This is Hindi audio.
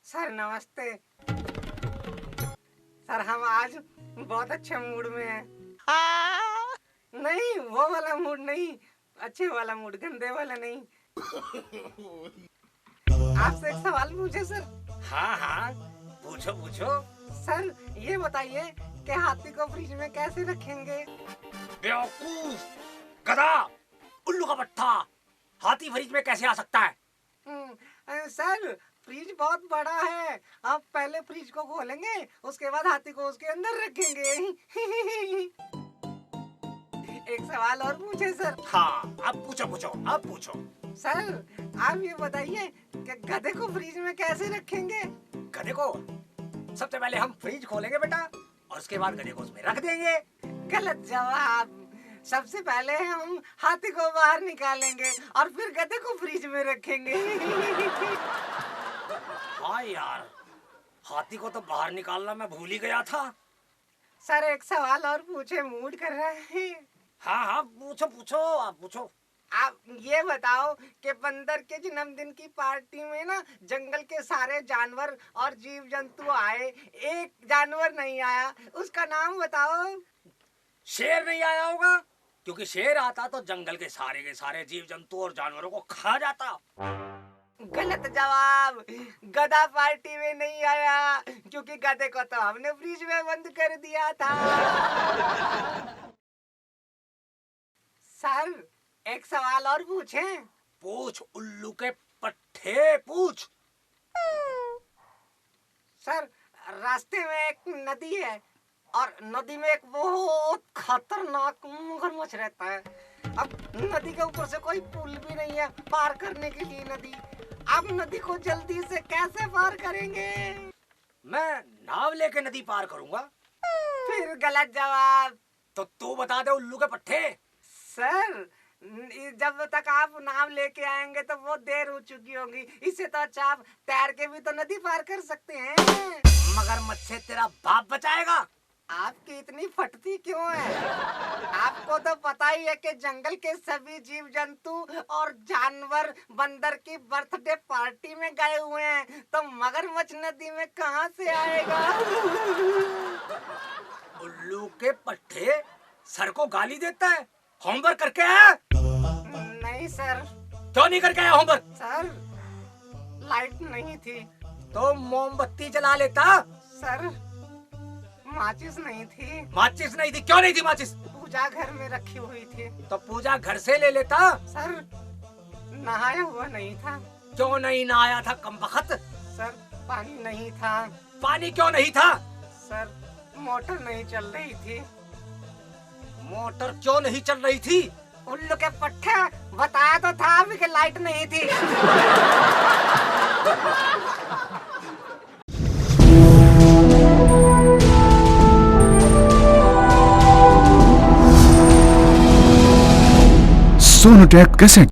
सर नमस्ते। सर हम आज बहुत अच्छे मूड में हैं। नहीं वो वाला मूड नहीं, अच्छे वाला मूड, गंदे वाला नहीं। आपसे एक सवाल पूछे सर? हाँ हाँ पूछो पूछो। सर ये बताइए कि हाथी को फ्रिज में कैसे रखेंगे? बेवकूफ, गधा, उल्लू का पट्टा, हाथी फ्रिज में कैसे आ सकता है? सर फ्रिज बहुत बड़ा है, आप पहले फ्रिज को खोलेंगे, उसके बाद हाथी को उसके अंदर रखेंगे। एक सवाल और पूछे सर? हाँ अब पूछो पूछो अब पूछो। सर आप ये बताइए कि गधे को फ्रिज में कैसे रखेंगे? गधे को सबसे पहले हम फ्रिज खोलेंगे बेटा, और उसके बाद गधे को उसमें रख देंगे। गलत जवाब। सबसे पहले हम हाथी को बाहर निकालेंगे और फिर गधे को फ्रिज में रखेंगे। हाँ यार, हाथी को तो बाहर निकालना मैं भूल ही गया था। सर एक सवाल और पूछे, मूड कर रहा है? हाँ हाँ पूछो पूछो आप पूछो। आप ये बताओ कि बंदर के जन्मदिन की पार्टी में ना जंगल के सारे जानवर और जीव जंतु आए, एक जानवर नहीं आया, उसका नाम बताओ। शेर नहीं आया होगा, क्योंकि शेर आता तो जंगल के सारे जीव जंतु और जानवरों को खा जाता। गलत जवाब। गधा पार्टी में नहीं आया क्योंकि गधे को तो हमने फ्रिज में बंद कर दिया था। सर एक सवाल और पूछें? पूछ उल्लू के पट्टे पूछ। सर रास्ते में एक नदी है और नदी में एक बहुत खतरनाक मगरमच्छ रहता है। अब नदी के ऊपर से कोई पुल भी नहीं है पार करने के लिए नदी। आप नदी को जल्दी से कैसे पार करेंगे? मैं नाव लेके नदी पार करूंगा। फिर गलत जवाब। तो तू बता दे उल्लू के पट्टे। सर जब तक आप नाव लेके आएंगे तो वो देर हो चुकी होगी, इससे तो अच्छा आप तैर के भी तो नदी पार कर सकते हैं। मगरमच्छ से तेरा बाप बचाएगा। आपकी इतनी फटती क्यों है? आपको तो पता ही है कि जंगल के सभी जीव जंतु और जानवर बंदर की बर्थडे पार्टी में गए हुए हैं, तो मगरमच्छ नदी में कहां से आएगा? उल्लू के पट्टे सर को गाली देता है। होमवर्क करके आया? नहीं सर। क्यों नहीं करके आया होमवर्क? सर लाइट नहीं थी। तो मोमबत्ती जला लेता। सर माचिस नहीं थी। माचिस नहीं थी? क्यों नहीं थी माचिस? पूजा घर में रखी हुई थी। तो पूजा घर से ले लेता। सर नहाया हुआ नहीं था। क्यों नहीं नहाया था कमबख्त? सर पानी नहीं था। पानी क्यों नहीं था? सर मोटर नहीं चल रही थी। मोटर क्यों नहीं चल रही थी? उल्लू के पट्टे, बताया तो था अभी कि लाइट नहीं थी। सोनोटेक कैसेट।